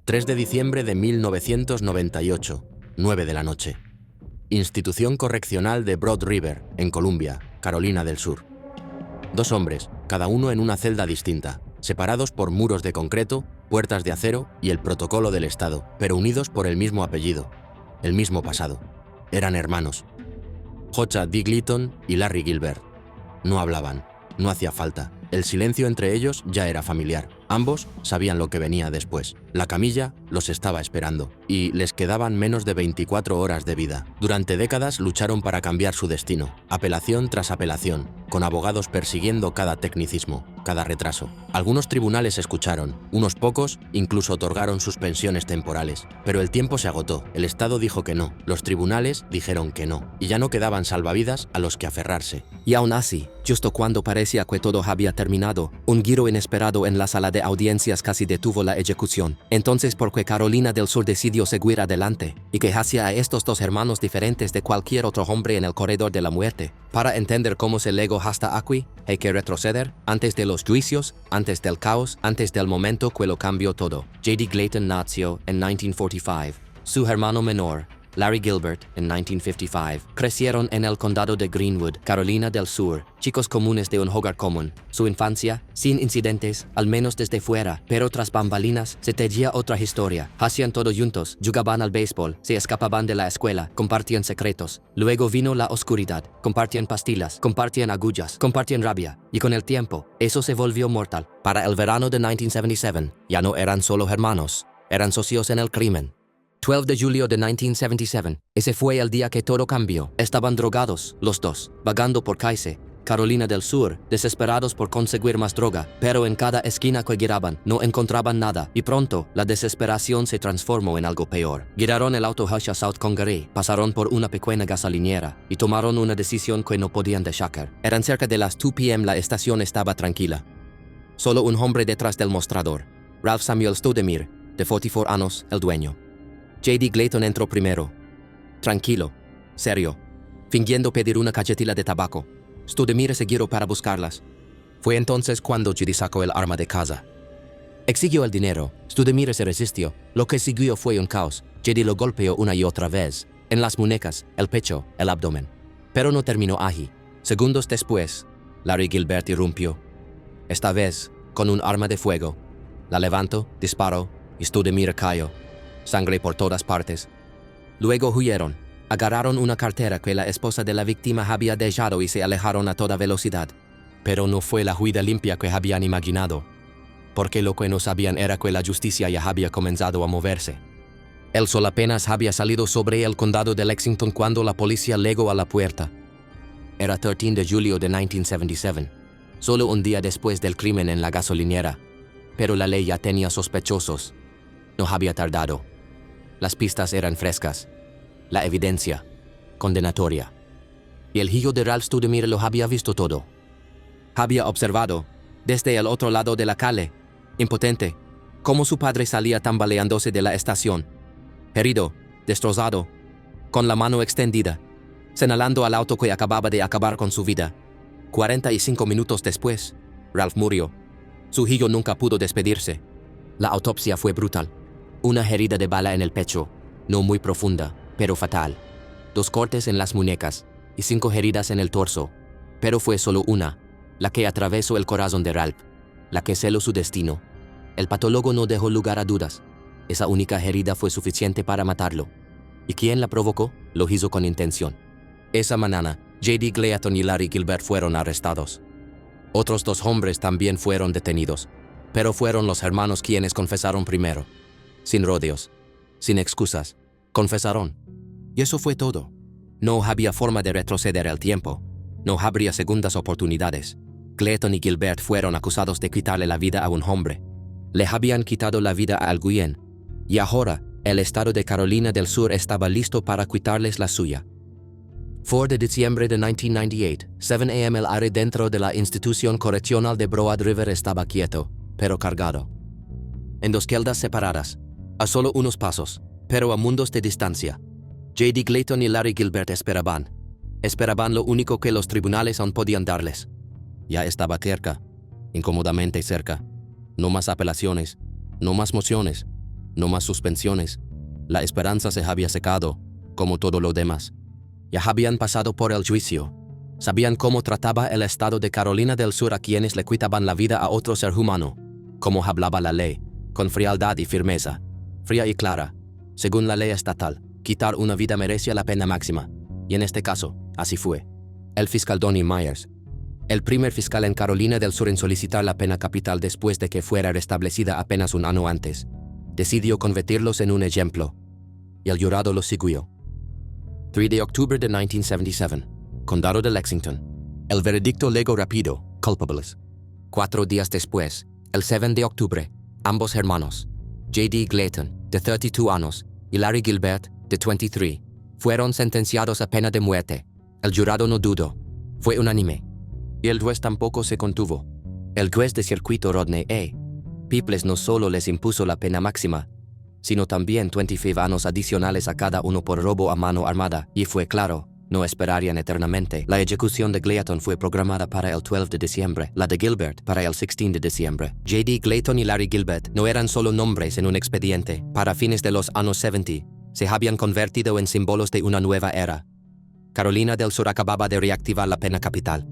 3 de diciembre de 1998, 9 de la noche. Institución Correccional de Broad River, en Columbia, Carolina del Sur. 2 hombres, cada uno en una celda distinta, separados por muros de concreto, puertas de acero y el protocolo del Estado, pero unidos por el mismo apellido, el mismo pasado. Eran hermanos. Joshua D. Gleaton y Larry Gilbert. No hablaban, no hacía falta. El silencio entre ellos ya era familiar. Ambos sabían lo que venía después. La camilla los estaba esperando y les quedaban menos de 24 horas de vida. Durante décadas lucharon para cambiar su destino, apelación tras apelación, con abogados persiguiendo cada tecnicismo, cada retraso. Algunos tribunales escucharon, unos pocos incluso otorgaron suspensiones temporales. Pero el tiempo se agotó, el Estado dijo que no, los tribunales dijeron que no, y ya no quedaban salvavidas a los que aferrarse. Y aún así, justo cuando parecía que todo había terminado, un giro inesperado en la sala de audiencias casi detuvo la ejecución. Entonces, porque Carolina del Sur decidió seguir adelante, y que hacía a estos 2 hermanos diferentes de cualquier otro hombre en el corredor de la muerte. Para entender cómo se llegó hasta aquí, hay que retroceder antes de los juicios, antes del caos, antes del momento que lo cambió todo. J.D. Gleaton nació en 1945. Su hermano menor, Larry Gilbert, en 1955. Crecieron en el condado de Greenwood, Carolina del Sur, chicos comunes de un hogar común. Su infancia, sin incidentes, al menos desde fuera, pero tras bambalinas, se tejía otra historia. Hacían todo juntos, jugaban al béisbol, se escapaban de la escuela, compartían secretos. Luego vino la oscuridad, compartían pastillas, compartían agullas, compartían rabia. Y con el tiempo, eso se volvió mortal. Para el verano de 1977, ya no eran solo hermanos, eran socios en el crimen. 12 de julio de 1977, ese fue el día que todo cambió. Estaban drogados, los dos, vagando por Cayce, Carolina del Sur, desesperados por conseguir más droga, pero en cada esquina que giraban no encontraban nada, y pronto la desesperación se transformó en algo peor. Giraron el auto hacia South Congaree, pasaron por una pequeña gasolinera y tomaron una decisión que no podían dejar. Eran cerca de las 2 p.m. La estación estaba tranquila. Solo un hombre detrás del mostrador, Ralph Samuel Stoudemire, de 44 años, el dueño. J.D. Gleaton entró primero, tranquilo, serio, fingiendo pedir una cajetilla de tabaco. Stoudemire se giró para buscarlas. Fue entonces cuando J.D. sacó el arma de casa. Exigió el dinero. Stoudemire se resistió. Lo que siguió fue un caos. J.D. lo golpeó una y otra vez, en las muñecas, el pecho, el abdomen. Pero no terminó allí. Segundos después, Larry Gilbert irrumpió. Esta vez, con un arma de fuego. La levantó, disparó, y Stoudemire cayó. Sangre por todas partes. Luego huyeron. Agarraron una cartera que la esposa de la víctima había dejado y se alejaron a toda velocidad. Pero no fue la huida limpia que habían imaginado, porque lo que no sabían era que la justicia ya había comenzado a moverse. El sol apenas había salido sobre el condado de Lexington cuando la policía llegó a la puerta. Era 13 de julio de 1977, solo un día después del crimen en la gasolinera. Pero la ley ya tenía sospechosos. No había tardado. Las pistas eran frescas. La evidencia, condenatoria. Y el hijo de Ralph Stoudemire lo había visto todo. Había observado, desde el otro lado de la calle, impotente, cómo su padre salía tambaleándose de la estación, herido, destrozado, con la mano extendida, señalando al auto que acababa de acabar con su vida. 45 minutos después, Ralph murió. Su hijo nunca pudo despedirse. La autopsia fue brutal. Una herida de bala en el pecho, no muy profunda, pero fatal. 2 cortes en las muñecas y 5 heridas en el torso. Pero fue solo una, la que atravesó el corazón de Ralph, la que selló su destino. El patólogo no dejó lugar a dudas. Esa única herida fue suficiente para matarlo. ¿Y quién la provocó? Lo hizo con intención. Esa mañana, J.D. Gleaton y Larry Gilbert fueron arrestados. Otros 2 hombres también fueron detenidos, pero fueron los hermanos quienes confesaron primero. Sin rodeos, sin excusas, confesaron. Y eso fue todo. No había forma de retroceder el tiempo. No habría segundas oportunidades. Gleaton y Gilbert fueron acusados de quitarle la vida a un hombre. Le habían quitado la vida a alguien. Y ahora, el estado de Carolina del Sur estaba listo para quitarles la suya. 4 de diciembre de 1998, 7 a.m. el aire dentro de la institución correccional de Broad River estaba quieto, pero cargado. En 2 celdas separadas, a solo unos pasos, pero a mundos de distancia, J.D. Gleaton y Larry Gilbert esperaban. Esperaban lo único que los tribunales aún podían darles. Ya estaba cerca, incómodamente cerca. No más apelaciones, no más mociones, No más suspensiones. La esperanza se había secado, como todo lo demás. Ya habían pasado por el juicio. Sabían cómo trataba el Estado de Carolina del Sur a quienes le quitaban la vida a otro ser humano. Cómo hablaba la ley, con frialdad y firmeza. Fría y clara. Según la ley estatal, quitar una vida merecía la pena máxima. Y en este caso, así fue. El fiscal Donnie Myers, el primer fiscal en Carolina del Sur en solicitar la pena capital después de que fuera restablecida apenas un año antes, decidió convertirlos en un ejemplo. Y el jurado lo siguió. 3 de octubre de 1977, Condado de Lexington. El veredicto legó rápido, culpables. 4 días después, el 7 de octubre, ambos hermanos, J.D. Glayton, de 32 años, y Larry Gilbert, de 23, fueron sentenciados a pena de muerte. El jurado no dudó. Fue unánime. Y el juez tampoco se contuvo. El juez de circuito Rodney A. Peoples no solo les impuso la pena máxima, sino también 25 años adicionales a cada uno por robo a mano armada, y fue claro, no esperarían eternamente. La ejecución de Glayton fue programada para el 12 de diciembre, la de Gilbert para el 16 de diciembre. J.D. Glayton y Larry Gilbert no eran solo nombres en un expediente. Para fines de los años 70, se habían convertido en símbolos de una nueva era. Carolina del Sur acababa de reactivar la pena capital.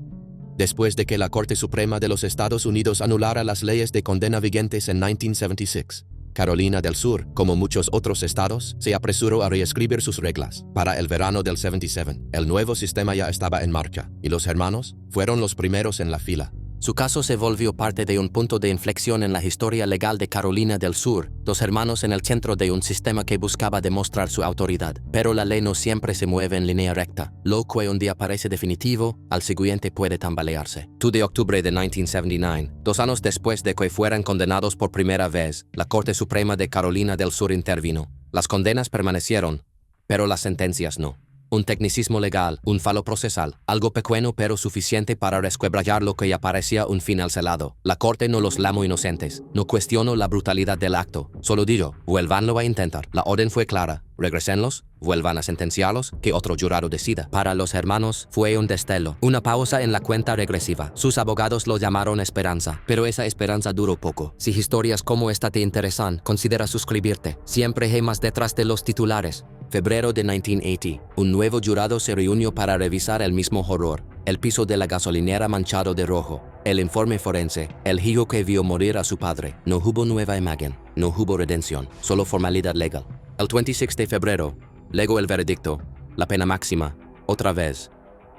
Después de que la Corte Suprema de los Estados Unidos anulara las leyes de condena vigentes en 1976, Carolina del Sur, como muchos otros estados, se apresuró a reescribir sus reglas. Para el verano del 77, el nuevo sistema ya estaba en marcha, y los hermanos fueron los primeros en la fila. Su caso se volvió parte de un punto de inflexión en la historia legal de Carolina del Sur, dos hermanos en el centro de un sistema que buscaba demostrar su autoridad. Pero la ley no siempre se mueve en línea recta. Lo que un día parece definitivo, al siguiente puede tambalearse. 2 de octubre de 1979, 2 años después de que fueran condenados por primera vez, la Corte Suprema de Carolina del Sur intervino. Las condenas permanecieron, pero las sentencias no. Un tecnicismo legal, un fallo procesal, algo pequeño pero suficiente para resquebrajar lo que ya parecía un final celado. La corte no los llamó inocentes, no cuestionó la brutalidad del acto, solo dijo, vuélvanlo a intentar. La orden fue clara, regrésenlos, vuelvan a sentenciarlos, que otro jurado decida. Para los hermanos fue un destello, una pausa en la cuenta regresiva. Sus abogados lo llamaron esperanza, pero esa esperanza duró poco. Si historias como esta te interesan, considera suscribirte. Siempre hay más detrás de los titulares. Febrero de 1980, un nuevo jurado se reunió para revisar el mismo horror. El piso de la gasolinera manchado de rojo, el informe forense, el hijo que vio morir a su padre. No hubo nueva imagen, no hubo redención, solo formalidad legal. El 26 de febrero, legó el veredicto, la pena máxima, otra vez.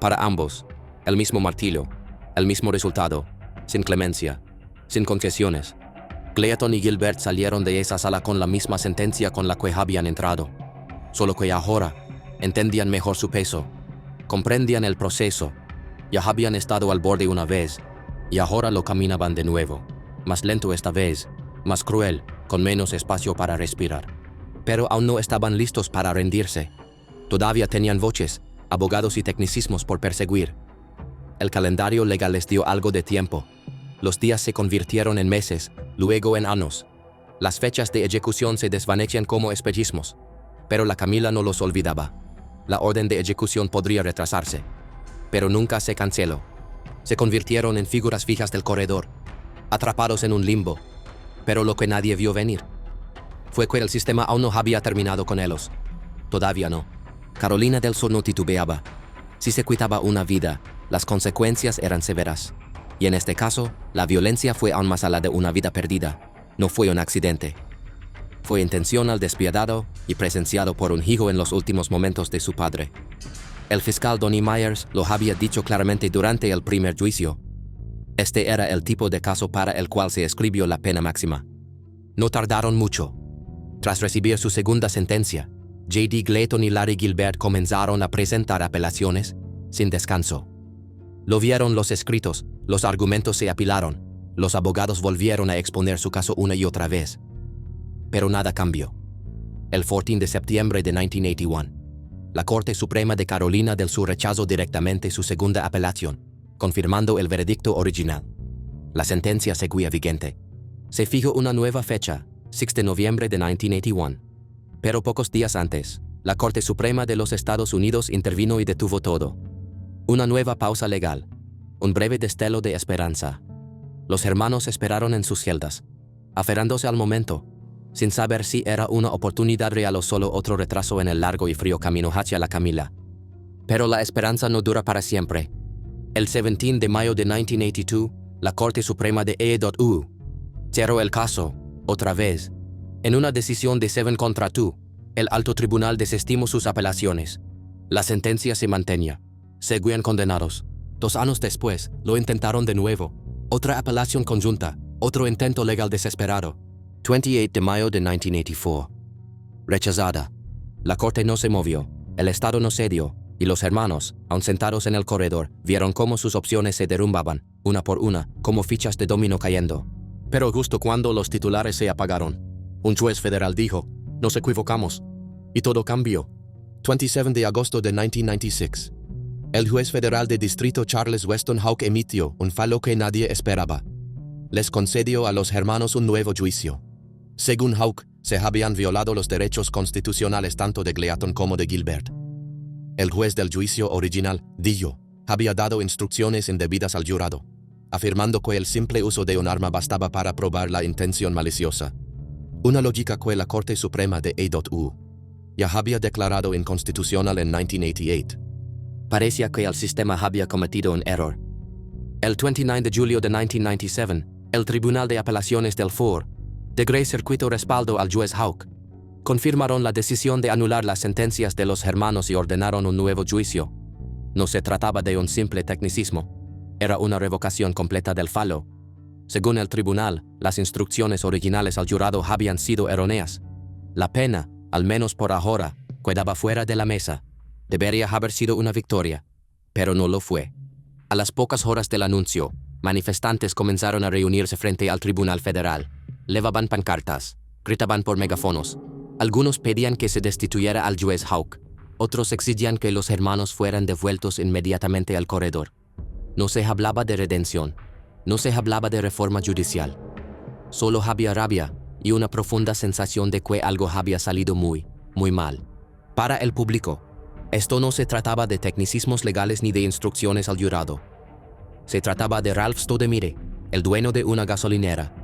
Para ambos, el mismo martillo, el mismo resultado, sin clemencia, sin concesiones. Glayton y Gilbert salieron de esa sala con la misma sentencia con la que habían entrado. Solo que ahora entendían mejor su peso, comprendían el proceso, ya habían estado al borde una vez, y ahora lo caminaban de nuevo, más lento esta vez, más cruel, con menos espacio para respirar. Pero aún no estaban listos para rendirse. Todavía tenían voces, abogados y tecnicismos por perseguir. El calendario legal les dio algo de tiempo. Los días se convirtieron en meses, luego en años. Las fechas de ejecución se desvanecían como espejismos. Pero la Camila no los olvidaba. La orden de ejecución podría retrasarse, pero nunca se canceló. Se convirtieron en figuras fijas del corredor, atrapados en un limbo. Pero lo que nadie vio venir fue que el sistema aún no había terminado con ellos. Todavía no. Carolina del Sur no titubeaba. Si se quitaba una vida, las consecuencias eran severas. Y en este caso, la violencia fue aún más allá de una vida perdida. No fue un accidente. Fue intencional, despiadado y presenciado por un hijo en los últimos momentos de su padre. El fiscal Donnie Myers lo había dicho claramente durante el primer juicio. Este era el tipo de caso para el cual se escribió la pena máxima. No tardaron mucho. Tras recibir su segunda sentencia, J.D. Glayton y Larry Gilbert comenzaron a presentar apelaciones sin descanso. Lo vieron los escritos, los argumentos se apilaron, los abogados volvieron a exponer su caso una y otra vez. Pero nada cambió. El 14 de septiembre de 1981, la Corte Suprema de Carolina del Sur rechazó directamente su segunda apelación, confirmando el veredicto original. La sentencia seguía vigente. Se fijó una nueva fecha, 6 de noviembre de 1981. Pero pocos días antes, la Corte Suprema de los Estados Unidos intervino y detuvo todo. Una nueva pausa legal, un breve destello de esperanza. Los hermanos esperaron en sus celdas, aferrándose al momento. sin saber si era una oportunidad real o solo otro retraso en el largo y frío camino hacia la Camila. Pero la esperanza no dura para siempre. El 17 de mayo de 1982, la Corte Suprema de E.U. cerró el caso, otra vez. En una decisión de 7 contra 2, el alto tribunal desestimó sus apelaciones. La sentencia se mantenía. Seguían condenados. 2 años después, lo intentaron de nuevo. Otra apelación conjunta, otro intento legal desesperado. 28 de mayo de 1984. Rechazada. La corte no se movió, el Estado no cedió, y los hermanos, aun sentados en el corredor, vieron cómo sus opciones se derrumbaban, una por una, como fichas de dominó cayendo. Pero justo cuando los titulares se apagaron, un juez federal dijo, nos equivocamos, y todo cambió. 27 de agosto de 1996. El juez federal de distrito Charles Weston Houck emitió un fallo que nadie esperaba. Les concedió a los hermanos un nuevo juicio. Según Houck, se habían violado los derechos constitucionales tanto de Gleason como de Gilbert. El juez del juicio original, dijo, había dado instrucciones indebidas al jurado, afirmando que el simple uso de un arma bastaba para probar la intención maliciosa. Una lógica que la Corte Suprema de E.U. ya había declarado inconstitucional en 1988. Parecía que el sistema había cometido un error. El 29 de julio de 1997, el Tribunal de Apelaciones del FOR, de Grey Circuito respaldó al juez Houck. Confirmaron la decisión de anular las sentencias de los hermanos y ordenaron un nuevo juicio. No se trataba de un simple tecnicismo. Era una revocación completa del fallo. Según el tribunal, las instrucciones originales al jurado habían sido erróneas. La pena, al menos por ahora, quedaba fuera de la mesa. Debería haber sido una victoria, pero no lo fue. A las pocas horas del anuncio, manifestantes comenzaron a reunirse frente al Tribunal Federal. Levaban pancartas, gritaban por megáfonos. Algunos pedían que se destituyera al juez Houck. Otros exigían que los hermanos fueran devueltos inmediatamente al corredor. No se hablaba de redención. No se hablaba de reforma judicial. Solo había rabia y una profunda sensación de que algo había salido muy mal. Para el público, esto no se trataba de tecnicismos legales ni de instrucciones al jurado. Se trataba de Ralph Stoudemire, el dueño de una gasolinera,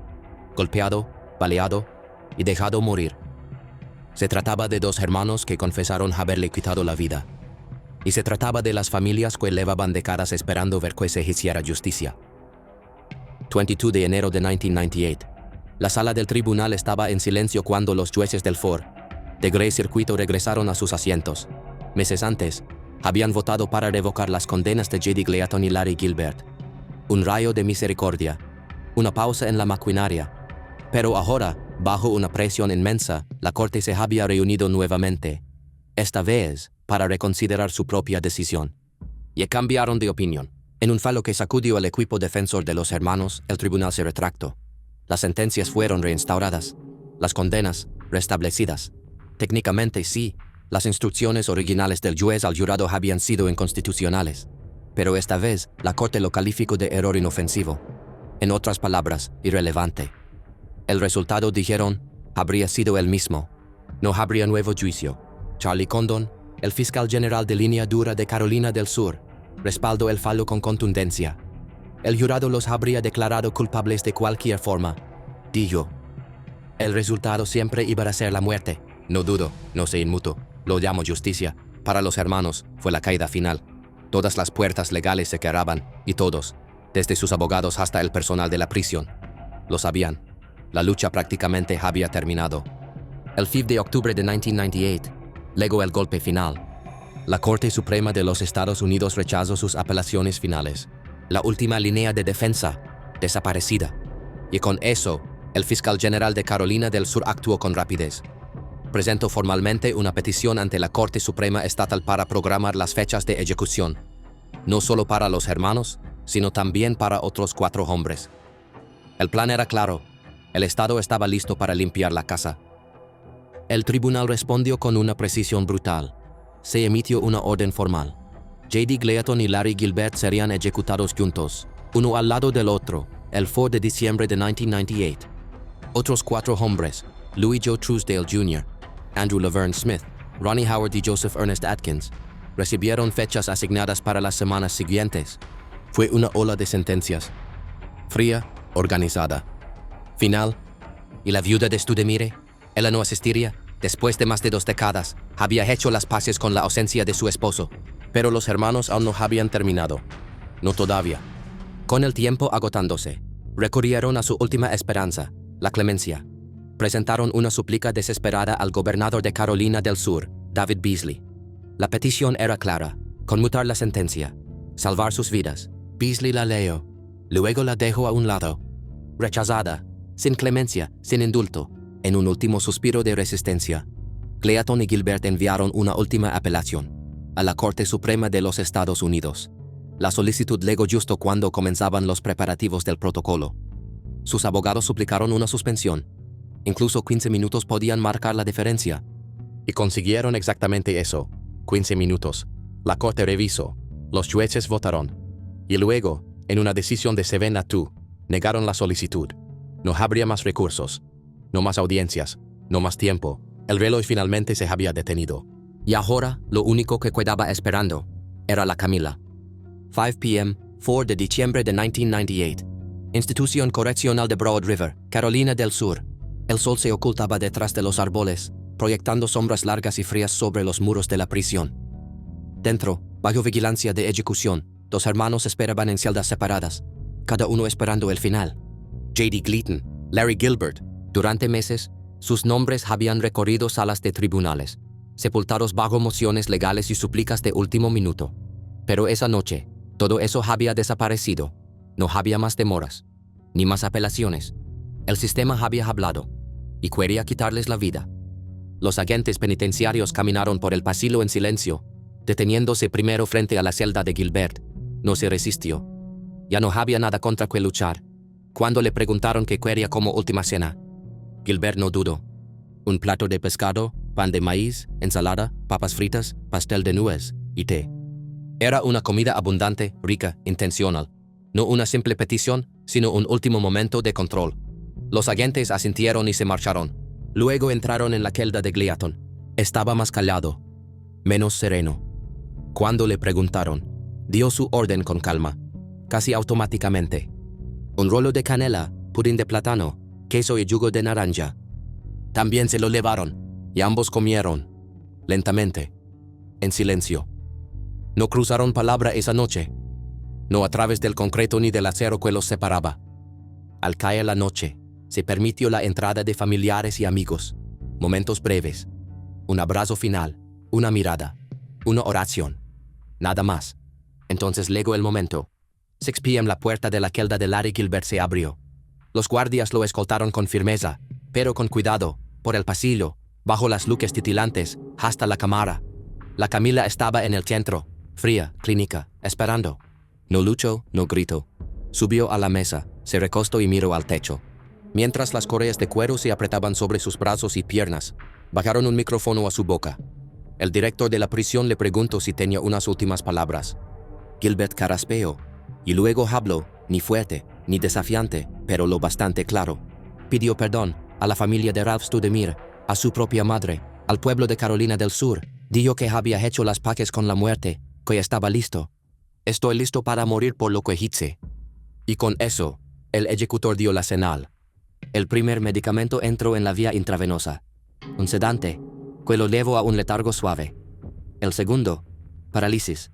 golpeado, baleado y dejado morir. Se trataba de 2 hermanos que confesaron haberle quitado la vida. Y se trataba de las familias que levaban décadas esperando ver que se hiciera justicia. 22 de enero de 1998. La sala del tribunal estaba en silencio cuando los jueces del FOR, de Grey Circuito, regresaron a sus asientos. Meses antes, habían votado para revocar las condenas de J.D. Gleason y Larry Gilbert. Un rayo de misericordia, una pausa en la maquinaria. Pero ahora, bajo una presión inmensa, la Corte se había reunido nuevamente, esta vez para reconsiderar su propia decisión. Y cambiaron de opinión. En un fallo que sacudió al equipo defensor de los hermanos, el tribunal se retractó. Las sentencias fueron reinstauradas, las condenas restablecidas. Técnicamente sí, las instrucciones originales del juez al jurado habían sido inconstitucionales. Pero esta vez, la Corte lo calificó de error inofensivo. En otras palabras, irrelevante. El resultado, dijeron, habría sido el mismo. No habría nuevo juicio. Charlie Condon, el fiscal general de línea dura de Carolina del Sur, respaldó el fallo con contundencia. El jurado los habría declarado culpables de cualquier forma. Dijo, el resultado siempre iba a ser la muerte. No dudo, no se inmutó. Lo llamo justicia. Para los hermanos, fue la caída final. Todas las puertas legales se cerraban, y todos, desde sus abogados hasta el personal de la prisión, lo sabían. La lucha prácticamente había terminado. El 5 de octubre de 1998, legó el golpe final. La Corte Suprema de los Estados Unidos rechazó sus apelaciones finales. La última línea de defensa, desaparecida. Y con eso, el fiscal general de Carolina del Sur actuó con rapidez. Presentó formalmente una petición ante la Corte Suprema Estatal para programar las fechas de ejecución, no solo para los hermanos, sino también para otros 4 hombres. El plan era claro. El Estado estaba listo para limpiar la casa. El tribunal respondió con una precisión brutal. Se emitió una orden formal. J.D. Gleason y Larry Gilbert serían ejecutados juntos, uno al lado del otro, el 4 de diciembre de 1998. Otros 4 hombres, Louis Joe Truesdale Jr., Andrew Laverne Smith, Ronnie Howard y Joseph Ernest Atkins, recibieron fechas asignadas para las semanas siguientes. Fue una ola de sentencias, fría, organizada, final, y la viuda de Stoudemire, Ella no asistiría. Después de más de 2 décadas, había hecho las paces con la ausencia de su esposo. Pero los hermanos aún no habían terminado. No todavía. Con el tiempo agotándose, recurrieron a su última esperanza, la clemencia. Presentaron una súplica desesperada al gobernador de Carolina del Sur, David Beasley. La petición era clara: conmutar la sentencia, salvar sus vidas. Beasley la leyó, luego la dejó a un lado. Rechazada, sin clemencia, sin indulto, en un último suspiro de resistencia, Clayton y Gilbert enviaron una última apelación a la Corte Suprema de los Estados Unidos. La solicitud llegó justo cuando comenzaban los preparativos del protocolo. Sus abogados suplicaron una suspensión. Incluso 15 minutos podían marcar la diferencia. Y consiguieron exactamente eso. 15 minutos. La Corte revisó. Los jueces votaron. Y luego, en una decisión de 7-2, negaron la solicitud. No habría más recursos. No más audiencias. No más tiempo. El reloj finalmente se había detenido. Y ahora, lo único que quedaba esperando era la Camila. 5 p.m., 4 de diciembre de 1998. Institución Correccional de Broad River, Carolina del Sur. El sol se ocultaba detrás de los árboles, proyectando sombras largas y frías sobre los muros de la prisión. Dentro, bajo vigilancia de ejecución, 2 hermanos esperaban en celdas separadas, cada uno esperando el final. J.D. Gleaton, Larry Gilbert. Durante meses, sus nombres habían recorrido salas de tribunales, sepultados bajo mociones legales y súplicas de último minuto. Pero esa noche, todo eso había desaparecido. No había más demoras, ni más apelaciones. El sistema había hablado y quería quitarles la vida. Los agentes penitenciarios caminaron por el pasillo en silencio, deteniéndose primero frente a la celda de Gilbert. No se resistió. Ya no había nada contra que luchar. Cuando le preguntaron qué quería como última cena, Gilbert no dudó. Un plato de pescado, pan de maíz, ensalada, papas fritas, pastel de nuez y té. Era una comida abundante, rica, intencional. No una simple petición, sino un último momento de control. Los agentes asintieron y se marcharon. Luego entraron en la celda de Gleaton. Estaba más callado, menos sereno. Cuando le preguntaron, dio su orden con calma, casi automáticamente. Un rolo de canela, pudín de plátano, queso y jugo de naranja. También se lo llevaron, y ambos comieron, lentamente, en silencio. No cruzaron palabra esa noche, no a través del concreto ni del acero que los separaba. Al caer la noche, se permitió la entrada de familiares y amigos, momentos breves, un abrazo final, una mirada, una oración, nada más. Entonces llegó el momento. 6 p.m. la puerta de la celda de Larry Gilbert se abrió. Los guardias lo escoltaron con firmeza, pero con cuidado, por el pasillo, bajo las luces titilantes, hasta la cámara. La Camila estaba en el centro, fría, clínica, esperando. No luchó, no gritó. Subió a la mesa, se recostó y miró al techo. Mientras las correas de cuero se apretaban sobre sus brazos y piernas, bajaron un micrófono a su boca. El director de la prisión le preguntó si tenía unas últimas palabras. Gilbert carraspeó, y luego habló, ni fuerte, ni desafiante, pero lo bastante claro. Pidió perdón a la familia de Ralph Studemire, a su propia madre, al pueblo de Carolina del Sur. Dijo que había hecho las paces con la muerte, que estaba listo. Estoy listo para morir por lo que hice. Y con eso, el ejecutor dio la señal. El primer medicamento entró en la vía intravenosa, un sedante, que lo llevó a un letargo suave. El segundo, parálisis.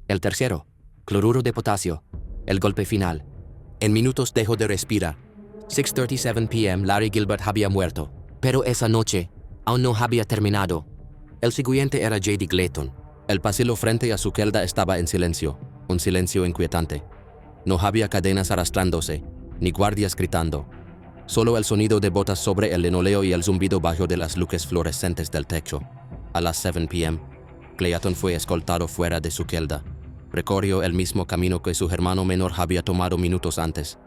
El tercero, cloruro de potasio. El golpe final. En minutos dejó de respirar. 6:37 p.m. Larry Gilbert había muerto. Pero esa noche, aún no había terminado. El siguiente era J.D. Gleaton. El pasillo frente a su celda estaba en silencio, un silencio inquietante. No había cadenas arrastrándose, ni guardias gritando. Solo el sonido de botas sobre el linóleo y el zumbido bajo de las luces fluorescentes del techo. A las 7 p.m., Gleaton fue escoltado fuera de su celda. Recorrió el mismo camino que su hermano menor había tomado minutos antes,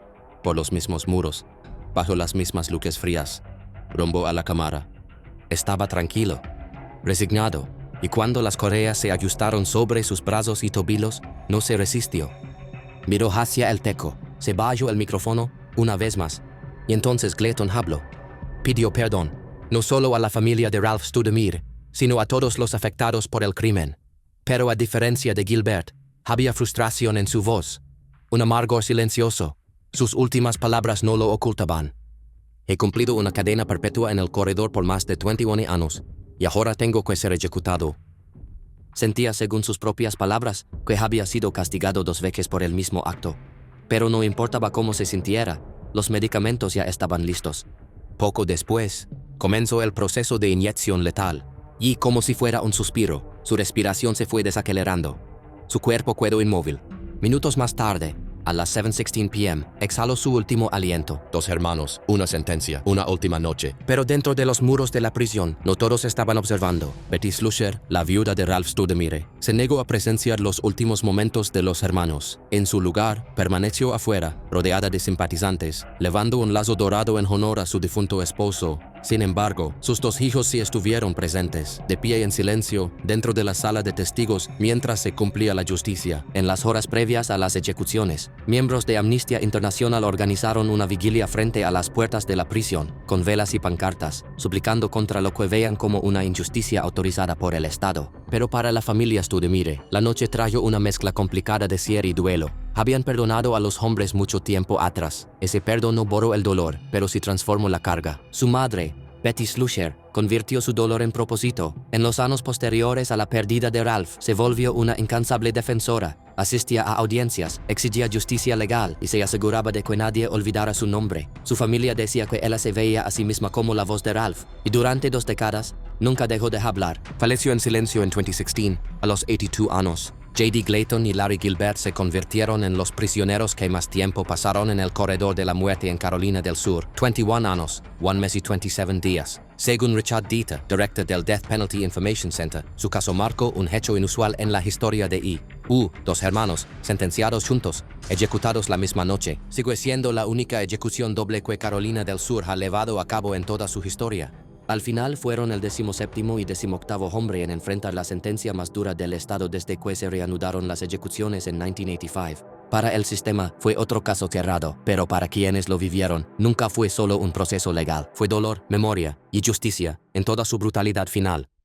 por los mismos muros, bajo las mismas luces frías, rumbo a la cámara. Estaba tranquilo, resignado, y cuando las correas se ajustaron sobre sus brazos y tobillos, no se resistió. Miró hacia el techo, se bajó el micrófono una vez más, y entonces Gleaton habló. Pidió perdón, no solo a la familia de Ralph Studemire, sino a todos los afectados por el crimen. Pero a diferencia de Gilbert, había frustración en su voz, un amargor silencioso. Sus últimas palabras no lo ocultaban. He cumplido una cadena perpetua en el corredor por más de 21 años, y ahora tengo que ser ejecutado. Sentía, según sus propias palabras, que había sido castigado 2 veces por el mismo acto. Pero no importaba cómo se sintiera, los medicamentos ya estaban listos. Poco después, comenzó el proceso de inyección letal, y como si fuera un suspiro, su respiración se fue desacelerando. Su cuerpo quedó inmóvil. Minutos más tarde, a las 7:16 p.m., exhaló su último aliento. 2 hermanos, una sentencia, una última noche. Pero dentro de los muros de la prisión, no todos estaban observando. Betty Slusher, la viuda de Ralph Stoudemire, se negó a presenciar los últimos momentos de los hermanos. En su lugar, permaneció afuera, rodeada de simpatizantes, levando un lazo dorado en honor a su difunto esposo. Sin embargo, sus 2 hijos sí estuvieron presentes, de pie en silencio, dentro de la sala de testigos, mientras se cumplía la justicia. En las horas previas a las ejecuciones, miembros de Amnistía Internacional organizaron una vigilia frente a las puertas de la prisión, con velas y pancartas, suplicando contra lo que vean como una injusticia autorizada por el Estado. Pero para la familia Stoudemire, la noche trajo una mezcla complicada de cierre y duelo. Habían perdonado a los hombres mucho tiempo atrás. Ese perdón no borró el dolor, pero sí transformó la carga. Su madre, Betty Slusher, convirtió su dolor en propósito. En los años posteriores a la pérdida de Ralph, se volvió una incansable defensora. Asistía a audiencias, exigía justicia legal y se aseguraba de que nadie olvidara su nombre. Su familia decía que ella se veía a sí misma como la voz de Ralph, y durante 2 décadas nunca dejó de hablar. Falleció en silencio en 2016, a los 82 años. J.D. Clayton y Larry Gilbert se convirtieron en los prisioneros que más tiempo pasaron en el corredor de la muerte en Carolina del Sur. 21 años, 1 mes y 27 días. Según Richard Dieter, director del Death Penalty Information Center, su caso marcó un hecho inusual en la historia de I.U. 2 hermanos, sentenciados juntos, ejecutados la misma noche. Sigue siendo la única ejecución doble que Carolina del Sur ha llevado a cabo en toda su historia. Al final fueron el 17º y 18º hombre en enfrentar la sentencia más dura del estado desde que se reanudaron las ejecuciones en 1985. Para el sistema fue otro caso cerrado, pero para quienes lo vivieron, nunca fue solo un proceso legal. Fue dolor, memoria y justicia en toda su brutalidad final.